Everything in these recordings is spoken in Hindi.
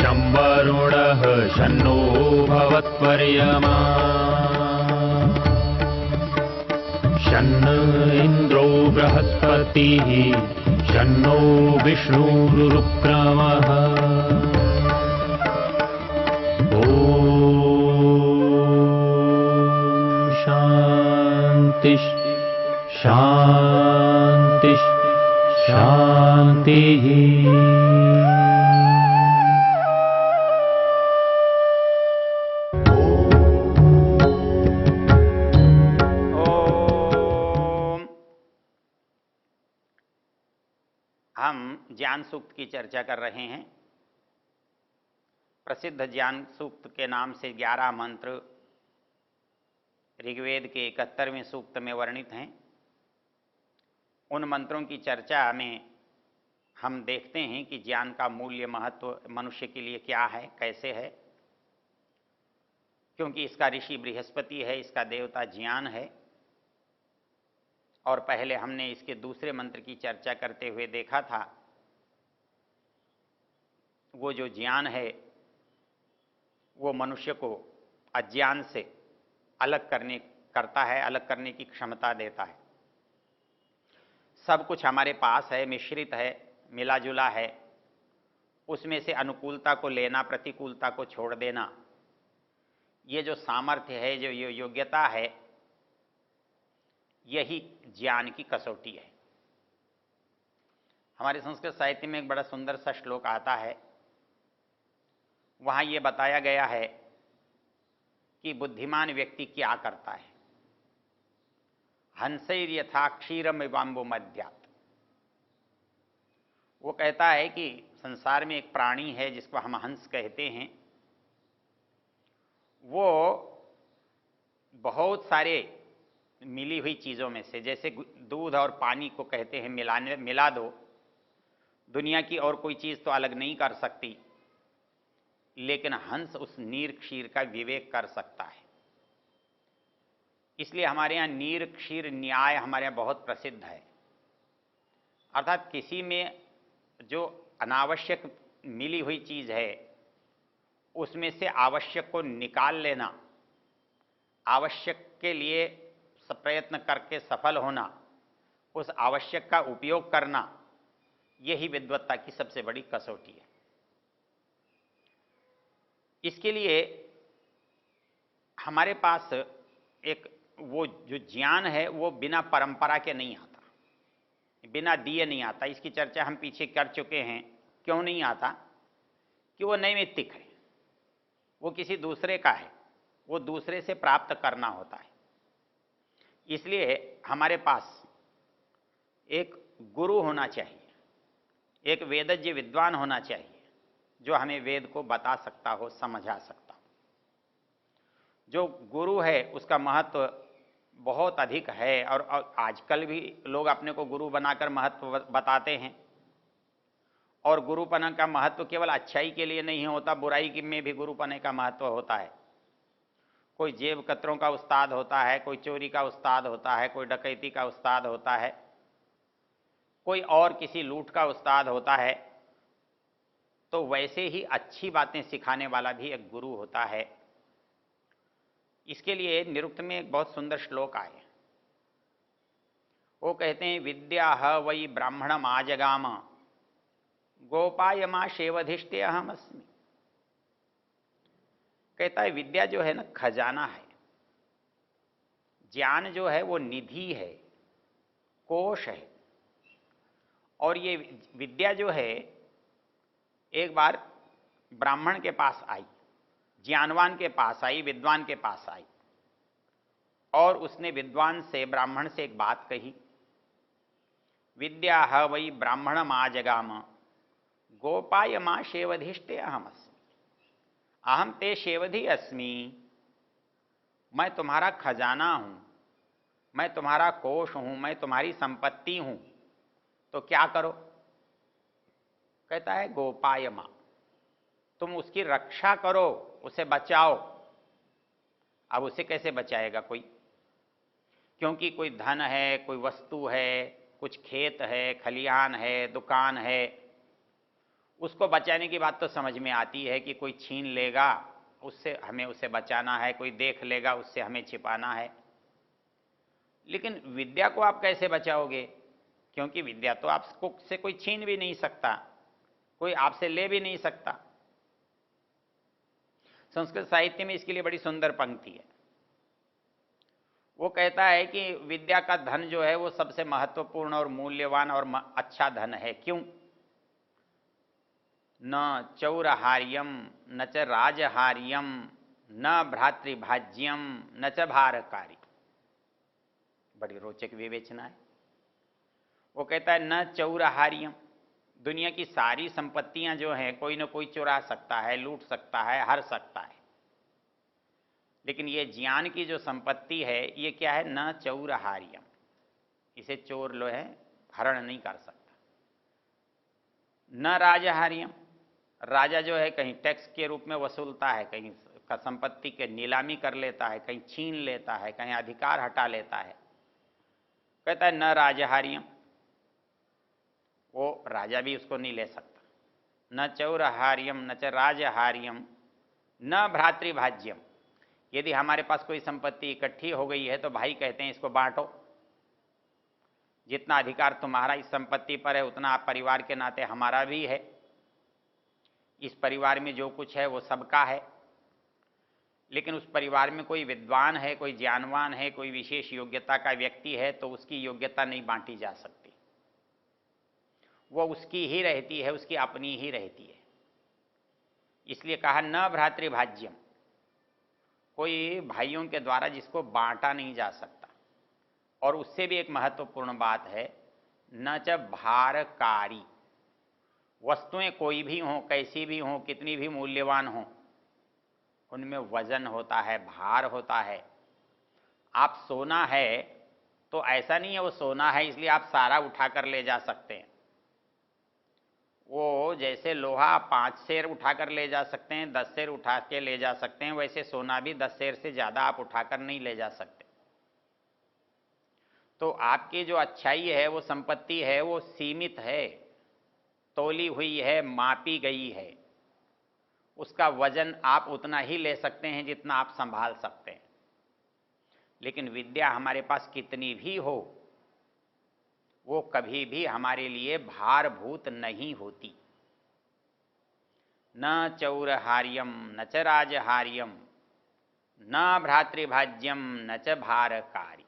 शं वरुणः शन्नो भवत्वर्यमा शन्न इन्द्रो बृहस्पतिः शन्नो विष्णुरुक्रमः ॐ शान्ति शान्ति शान्तिः। हम ज्ञान सूक्त की चर्चा कर रहे हैं। प्रसिद्ध ज्ञान सूक्त के नाम से 11 मंत्र ऋग्वेद के 71वें सूक्त में वर्णित हैं। उन मंत्रों की चर्चा में हम देखते हैं कि ज्ञान का मूल्य महत्व मनुष्य के लिए क्या है, कैसे है। क्योंकि इसका ऋषि बृहस्पति है, इसका देवता ज्ञान है। और पहले हमने इसके दूसरे मंत्र की चर्चा करते हुए देखा था, वो जो ज्ञान है वो मनुष्य को अज्ञान से अलग करता है, अलग करने की क्षमता देता है। सब कुछ हमारे पास है, मिश्रित है, मिला जुला है। उसमें से अनुकूलता को लेना, प्रतिकूलता को छोड़ देना, ये जो सामर्थ्य है, जो योग्यता है, यही ज्ञान की कसौटी है। हमारे संस्कृत साहित्य में एक बड़ा सुंदर सा श्लोक आता है। वहाँ ये बताया गया है कि बुद्धिमान व्यक्ति क्या करता है। हंसैर यथा क्षीरमिवाम्बु मध्यात्। वो कहता है कि संसार में एक प्राणी है जिसको हम हंस कहते हैं। वो बहुत सारे मिली हुई चीज़ों में से, जैसे दूध और पानी को कहते हैं मिला दो, दुनिया की और कोई चीज़ तो अलग नहीं कर सकती, लेकिन हंस उस नीर क्षीर का विवेक कर सकता है। इसलिए हमारे यहाँ नीर क्षीर न्याय हमारे यहाँ बहुत प्रसिद्ध है। अर्थात किसी में जो अनावश्यक मिली हुई चीज़ है उसमें से आवश्यक को निकाल लेना, आवश्यक के लिए प्रयत्न करके सफल होना, उस आवश्यक का उपयोग करना, यही विद्वत्ता की सबसे बड़ी कसौटी है। इसके लिए हमारे पास एक वो जो ज्ञान है वो बिना परंपरा के नहीं आता, बिना दिए नहीं आता। इसकी चर्चा हम पीछे कर चुके हैं। क्यों नहीं आता? कि वो नैमित्तिक है, वो किसी दूसरे का है, वो दूसरे से प्राप्त करना होता है। इसलिए हमारे पास एक गुरु होना चाहिए, एक वेदज्ञ विद्वान होना चाहिए जो हमें वेद को बता सकता हो, समझा सकता हो। जो गुरु है उसका महत्व बहुत अधिक है और आजकल भी लोग अपने को गुरु बनाकर महत्व बताते हैं। और गुरुपना का महत्व केवल अच्छाई के लिए नहीं होता, बुराई में भी गुरुपने का महत्व होता है। कोई जेब कतरों का उस्ताद होता है, कोई चोरी का उस्ताद होता है, कोई डकैती का उस्ताद होता है, कोई और किसी लूट का उस्ताद होता है। तो वैसे ही अच्छी बातें सिखाने वाला भी एक गुरु होता है। इसके लिए निरुक्त में एक बहुत सुंदर श्लोक आए। वो कहते हैं, विद्या वै ब्राह्मणम आजगाम गोपाय मा शेवधिष्ठे अहम अस्मि। कहता है विद्या जो है ना, खजाना है। ज्ञान जो है वो निधि है, कोष है। और ये विद्या जो है एक बार ब्राह्मण के पास आई, ज्ञानवान के पास आई, विद्वान के पास आई, और उसने विद्वान से, ब्राह्मण से एक बात कही, विद्या वै ब्राह्मणम आजगाम गोपाय मा शेवधिष्ठे अहम अस्मि। अहम ते शेवधि अस्मि। मैं तुम्हारा खजाना हूं, मैं तुम्हारा कोष हूं, मैं तुम्हारी संपत्ति हूं। तो क्या करो? कहता है गोपाय मा, तुम उसकी रक्षा करो, उसे बचाओ। अब उसे कैसे बचाएगा कोई? क्योंकि कोई धन है, कोई वस्तु है, कुछ खेत है, खलिहान है, दुकान है, उसको बचाने की बात तो समझ में आती है कि कोई छीन लेगा उससे हमें उसे बचाना है, कोई देख लेगा उससे हमें छिपाना है। लेकिन विद्या को आप कैसे बचाओगे? क्योंकि विद्या तो आपको से कोई छीन भी नहीं सकता, कोई आपसे ले भी नहीं सकता। संस्कृत साहित्य में इसके लिए बड़ी सुंदर पंक्ति है। वो कहता है कि विद्या का धन जो है वो सबसे महत्वपूर्ण और मूल्यवान और अच्छा धन है। क्यों? न चौरहार्यम न च राजहार्यम न भ्रातृभाज्यम न च भारकारी। बड़ी रोचक विवेचना है। वो कहता है न चौरहार्यम, दुनिया की सारी संपत्तियां जो हैं कोई न कोई चुरा सकता है, लूट सकता है, हर सकता है, लेकिन ये ज्ञान की जो संपत्ति है ये क्या है? न चौरहार्यम, इसे चोर लो है हरण नहीं कर सकता। न राजहार्यम, राजा जो है कहीं टैक्स के रूप में वसूलता है, कहीं का संपत्ति के नीलामी कर लेता है, कहीं छीन लेता है, कहीं अधिकार हटा लेता है। कहता है न राजहार्यम, वो राजा भी उसको नहीं ले सकता। न चौरहार्यम न च राजहार्यम न भ्रातृभाज्यम, यदि हमारे पास कोई संपत्ति इकट्ठी हो गई है तो भाई कहते हैं इसको बांटो, जितना अधिकार तुम्हारा इस संपत्ति पर है उतना आप परिवार के नाते हमारा भी है, इस परिवार में जो कुछ है वो सबका है। लेकिन उस परिवार में कोई विद्वान है, कोई ज्ञानवान है, कोई विशेष योग्यता का व्यक्ति है तो उसकी योग्यता नहीं बांटी जा सकती, वो उसकी ही रहती है, उसकी अपनी ही रहती है। इसलिए कहा न भ्रातृभाज्यम, कोई भाइयों के द्वारा जिसको बांटा नहीं जा सकता। और उससे भी एक महत्वपूर्ण बात है, न च भारकारी, वस्तुएं कोई भी हों, कैसी भी हों, कितनी भी मूल्यवान हों, उनमें वजन होता है, भार होता है। आप सोना है तो ऐसा नहीं है वो सोना है इसलिए आप सारा उठा कर ले जा सकते हैं। वो जैसे लोहा 5 सेर उठाकर ले जा सकते हैं, 10 सेर उठा के ले जा सकते हैं, वैसे सोना भी 10 सेर से ज़्यादा आप उठाकर नहीं ले जा सकते। तो आपकी जो अच्छाई है, वो संपत्ति है, वो सीमित है, तोली हुई है, मापी गई है। उसका वजन आप उतना ही ले सकते हैं जितना आप संभाल सकते हैं। लेकिन विद्या हमारे पास कितनी भी हो, वो कभी भी हमारे लिए भारभूत नहीं होती। न चौरहार्यम न च राजहार्यम न भ्रातृभाज्यम न च भारकारी।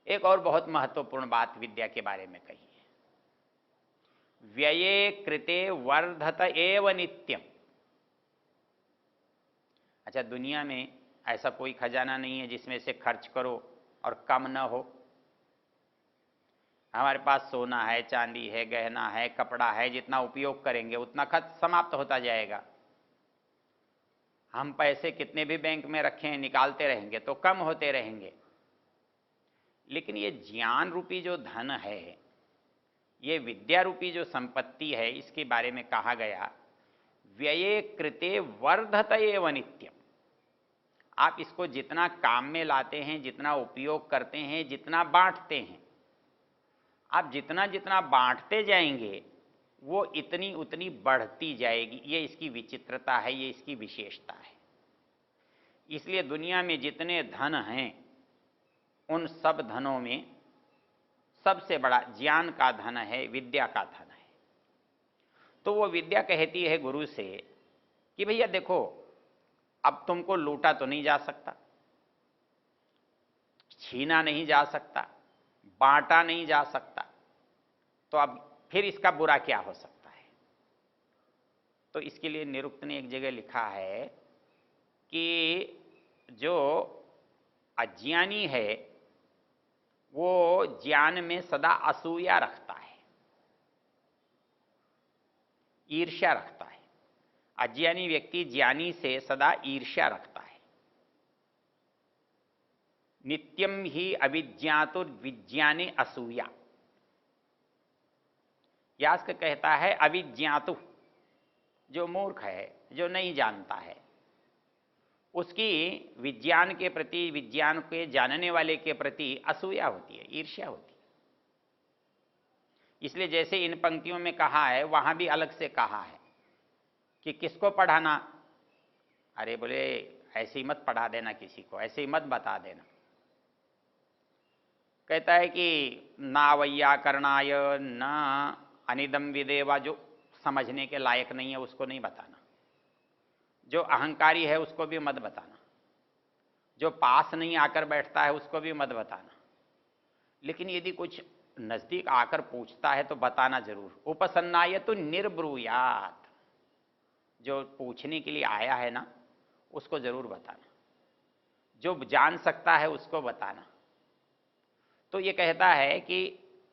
एक और बहुत महत्वपूर्ण बात विद्या के बारे में कही है, व्यये कृते वर्धत एव नित्यम। अच्छा, दुनिया में ऐसा कोई खजाना नहीं है जिसमें से खर्च करो और कम न हो। हमारे पास सोना है, चांदी है, गहना है, कपड़ा है, जितना उपयोग करेंगे उतना खर्च समाप्त होता जाएगा। हम पैसे कितने भी बैंक में रखें, निकालते रहेंगे तो कम होते रहेंगे। लेकिन ये ज्ञान रूपी जो धन है, ये विद्या रूपी जो संपत्ति है, इसके बारे में कहा गया व्यये कृते वर्धत एव नित्यम। आप इसको जितना काम में लाते हैं, जितना उपयोग करते हैं, जितना बांटते हैं, आप जितना जितना बांटते जाएंगे वो इतनी उतनी बढ़ती जाएगी। ये इसकी विचित्रता है, ये इसकी विशेषता है। इसलिए दुनिया में जितने धन हैं उन सब धनों में सबसे बड़ा ज्ञान का धन है, विद्या का धन है। तो वो विद्या कहती है गुरु से कि भैया देखो, अब तुमको लूटा तो नहीं जा सकता, छीना नहीं जा सकता, बांटा नहीं जा सकता, तो अब फिर इसका बुरा क्या हो सकता है? तो इसके लिए निरुक्त ने एक जगह लिखा है कि जो अज्ञानी है वो ज्ञान में सदा असूया रखता है, ईर्ष्या रखता है। अज्ञानी व्यक्ति ज्ञानी से सदा ईर्ष्या रखता है। नित्यम ही अविज्ञातुर विज्ञाने असूया। यास्क कहता है अविज्ञातु, जो मूर्ख है, जो नहीं जानता है, उसकी विज्ञान के प्रति, विज्ञान के जानने वाले के प्रति असूया होती है, ईर्ष्या होती है। इसलिए जैसे इन पंक्तियों में कहा है वहां भी अलग से कहा है कि किसको पढ़ाना। अरे बोले ऐसे ही मत पढ़ा देना किसी को, ऐसे ही मत बता देना। कहता है कि ना वैयाकरणाय न अनिदम विदेवा, जो समझने के लायक नहीं है उसको नहीं बताना, जो अहंकारी है उसको भी मत बताना, जो पास नहीं आकर बैठता है उसको भी मत बताना, लेकिन यदि कुछ नजदीक आकर पूछता है तो बताना जरूर। उपसन्नाय तो निर्ब्रूयात, जो पूछने के लिए आया है ना उसको जरूर बताना, जो जान सकता है उसको बताना। तो ये कहता है कि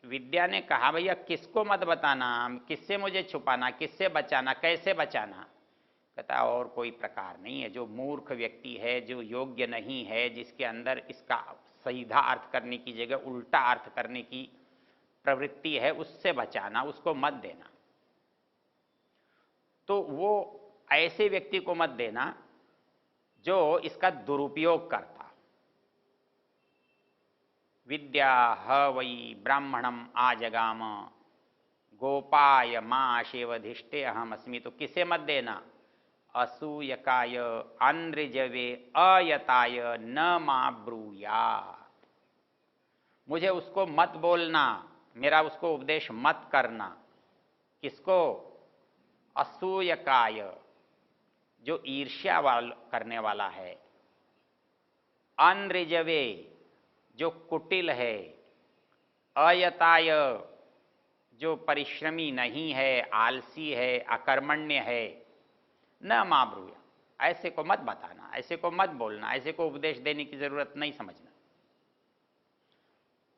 विद्या ने कहा भैया किसको मत बताना, किससे मुझे छुपाना, किससे बचाना, कैसे बचाना। कहता है और कोई प्रकार नहीं है, जो मूर्ख व्यक्ति है, जो योग्य नहीं है, जिसके अंदर इसका सीधा अर्थ करने की जगह उल्टा अर्थ करने की प्रवृत्ति है, उससे बचाना, उसको मत देना। तो वो ऐसे व्यक्ति को मत देना जो इसका दुरुपयोग करता। विद्या ह वै ब्राह्मणम आजगाम गोपाय माशेवधिष्ठे अहमस्मि। तो किसे मत देना? असूयकाय आंद्रजवे अयताय न मा ब्रूयात। मुझे उसको मत बोलना, मेरा उसको उपदेश मत करना। किसको? असूयकाय, जो ईर्ष्या करने वाला है, आंद्रजवे, जो कुटिल है, अयताय, जो परिश्रमी नहीं है, आलसी है, अकर्मण्य है, न मा ब्रूया, ऐसे को मत बताना, ऐसे को मत बोलना, ऐसे को उपदेश देने की जरूरत नहीं समझना।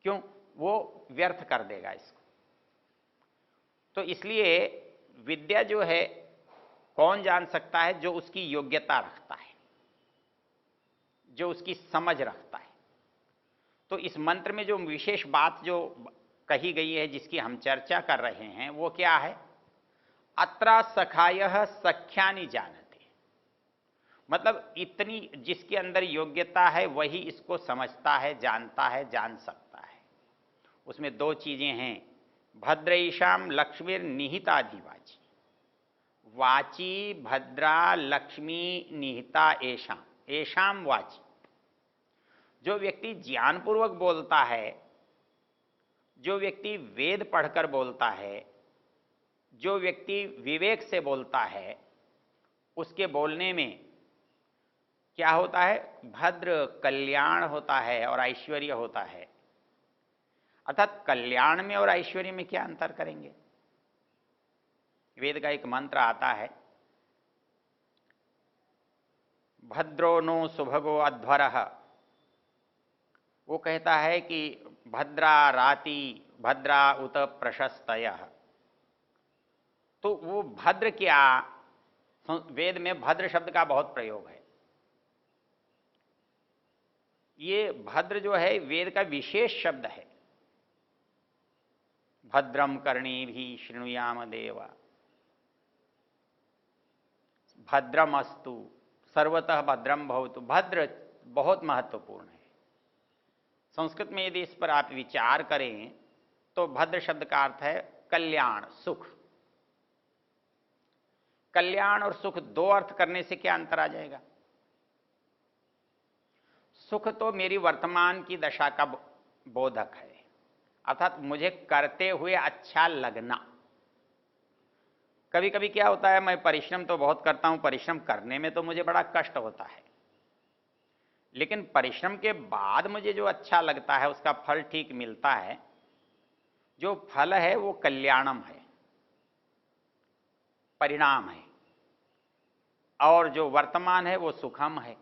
क्यों? वो व्यर्थ कर देगा इसको। तो इसलिए विद्या जो है कौन जान सकता है? जो उसकी योग्यता रखता है, जो उसकी समझ रखता है। तो इस मंत्र में जो विशेष बात जो कही गई है, जिसकी हम चर्चा कर रहे हैं, वो क्या है? अत्रा सखायः सख्यानि जानते। मतलब इतनी जिसके अंदर योग्यता है वही इसको समझता है, जानता है, जान सकता है। उसमें दो चीजें हैं, भद्रैषाम लक्ष्मीर निहिताधिवाची। वाची भद्रा लक्ष्मी निहिता एषाम, एषाम वाची। जो व्यक्ति ज्ञानपूर्वक बोलता है, जो व्यक्ति वेद पढ़कर बोलता है, जो व्यक्ति विवेक से बोलता है, उसके बोलने में क्या होता है? भद्र, कल्याण होता है और ऐश्वर्य होता है। अर्थात कल्याण में और ऐश्वर्य में क्या अंतर करेंगे? वेद का एक मंत्र आता है, भद्रो नो सुभगो अध्वरः। वो कहता है कि भद्रा राति भद्रा उत प्रशस्तयः। तो वो भद्र क्या? वेद में भद्र शब्द का बहुत प्रयोग है। ये भद्र जो है वेद का विशेष शब्द है। भद्रम कर्णीभिः शृणुयाम देवा, भद्रमस्तु, सर्वतः भद्रम भवतु। भद्र बहुत महत्वपूर्ण है। संस्कृत में यदि इस पर आप विचार करें तो भद्र शब्द का अर्थ है कल्याण, सुख। कल्याण और सुख दो अर्थ करने से क्या अंतर आ जाएगा? सुख तो मेरी वर्तमान की दशा का बोधक है, अर्थात मुझे करते हुए अच्छा लगना। कभी कभी क्या होता है, मैं परिश्रम तो बहुत करता हूं, परिश्रम करने में तो मुझे बड़ा कष्ट होता है, लेकिन परिश्रम के बाद मुझे जो अच्छा लगता है उसका फल ठीक मिलता है। जो फल है वो कल्याणम है, परिणाम है, और जो वर्तमान है वो सुखम है।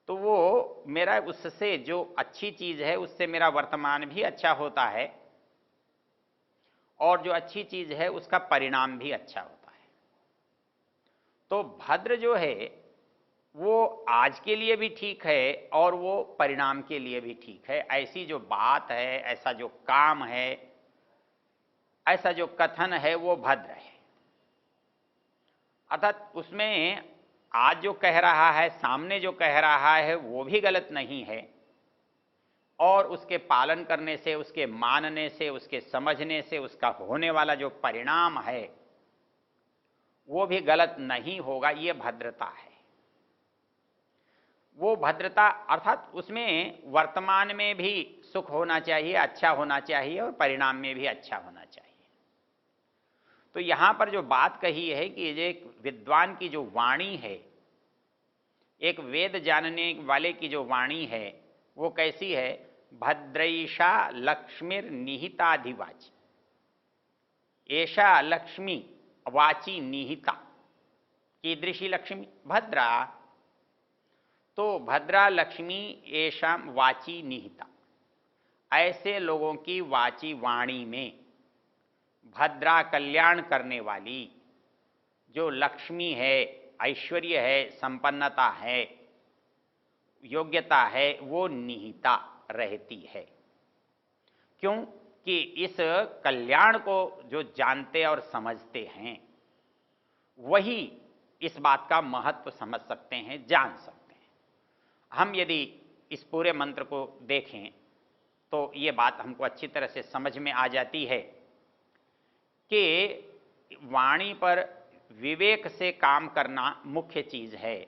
तो वो मेरा उससे जो अच्छी चीज है उससे मेरा वर्तमान भी अच्छा होता है, और जो अच्छी चीज है उसका परिणाम भी अच्छा होता है। तो भद्र जो है वो आज के लिए भी ठीक है और वो परिणाम के लिए भी ठीक है। ऐसी जो बात है, ऐसा जो काम है, ऐसा जो कथन है वो भद्र है। अर्थात उसमें आज जो कह रहा है, सामने जो कह रहा है वो भी गलत नहीं है, और उसके पालन करने से, उसके मानने से, उसके समझने से उसका होने वाला जो परिणाम है वो भी गलत नहीं होगा, ये भद्रता है। वो भद्रता अर्थात उसमें वर्तमान में भी सुख होना चाहिए, अच्छा होना चाहिए, और परिणाम में भी अच्छा होना चाहिए। तो यहां पर जो बात कही है कि ये एक विद्वान की जो वाणी है, एक वेद जानने वाले की जो वाणी है, वो कैसी है? भद्रैषा लक्ष्मीर निहिताधिवाची, ऐशा लक्ष्मी वाची निहिता। कीदृशी लक्ष्मी? भद्रा। तो भद्रा लक्ष्मी ऐशा वाची निहिता, ऐसे लोगों की वाची वाणी में भद्रा कल्याण करने वाली जो लक्ष्मी है, ऐश्वर्य है, संपन्नता है, योग्यता है, वो निहिता रहती है। क्यों? कि इस कल्याण को जो जानते और समझते हैं वही इस बात का महत्व समझ सकते हैं, जान सकते हैं। हम यदि इस पूरे मंत्र को देखें तो ये बात हमको अच्छी तरह से समझ में आ जाती है कि वाणी पर विवेक से काम करना मुख्य चीज है,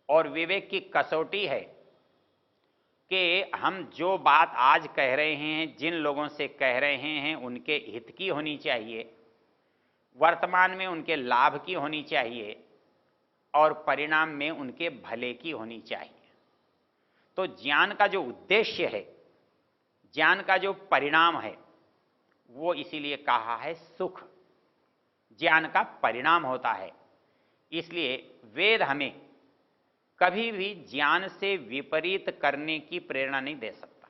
और विवेक की कसौटी है कि हम जो बात आज कह रहे हैं, जिन लोगों से कह रहे हैं, उनके हित की होनी चाहिए, वर्तमान में उनके लाभ की होनी चाहिए, और परिणाम में उनके भले की होनी चाहिए। तो ज्ञान का जो उद्देश्य है, ज्ञान का जो परिणाम है, वो इसीलिए कहा है सुख ज्ञान का परिणाम होता है। इसलिए वेद हमें कभी भी ज्ञान से विपरीत करने की प्रेरणा नहीं दे सकता।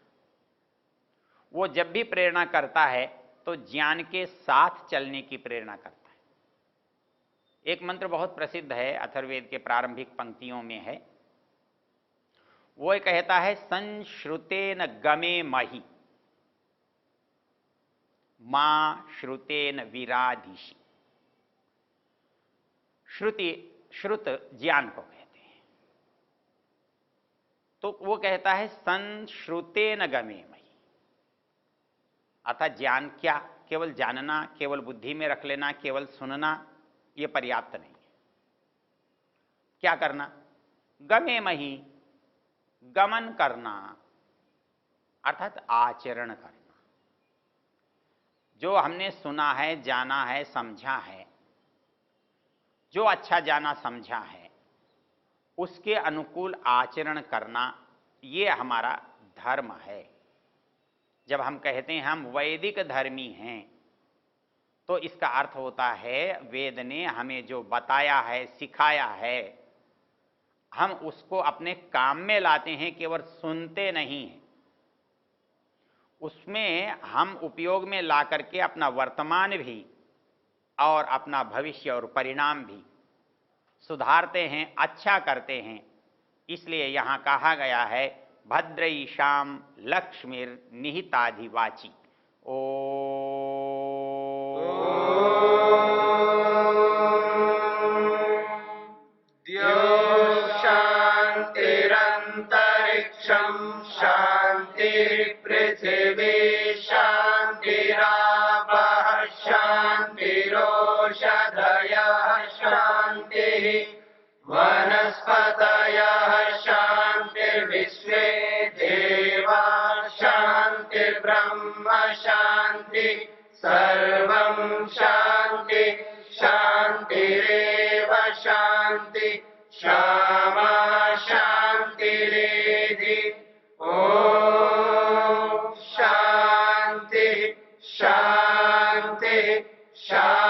वो जब भी प्रेरणा करता है तो ज्ञान के साथ चलने की प्रेरणा करता है। एक मंत्र बहुत प्रसिद्ध है, अथर्ववेद के प्रारंभिक पंक्तियों में है। वो कहता है संश्रुतेन गमे महि मां श्रुतेन विराधिषि। श्रुति, श्रुत ज्ञान को कहते हैं। तो वो कहता है संश्रुतेन गमे महि, अर्थात ज्ञान क्या? केवल जानना, केवल बुद्धि में रख लेना, केवल सुनना, ये पर्याप्त नहीं है। क्या करना? गमे महि, गमन करना, अर्थात आचरण करना। जो हमने सुना है, जाना है, समझा है, जो अच्छा जाना समझा है, उसके अनुकूल आचरण करना, ये हमारा धर्म है। जब हम कहते हैं हम वैदिक धर्मी हैं, तो इसका अर्थ होता है वेद ने हमें जो बताया है, सिखाया है, हम उसको अपने काम में लाते हैं, केवल सुनते नहीं हैं। उसमें हम उपयोग में ला करके अपना वर्तमान भी और अपना भविष्य और परिणाम भी सुधारते हैं, अच्छा करते हैं। इसलिए यहां कहा गया है भद्रैषाम लक्ष्मीर निहिताधिवाची। ओ शांतिरंतरिक्षं शांतिर्पृथिवी शांतिरापः शांतिरोषधयः शांतिः वनस्पतयः शांतिर्विश्वे देवा शांतिर्ब्रह्म शांति सर्वं शांति शांतिरेव शांति क्षमा शांतिरेधि। ओम शांति शांति शांति।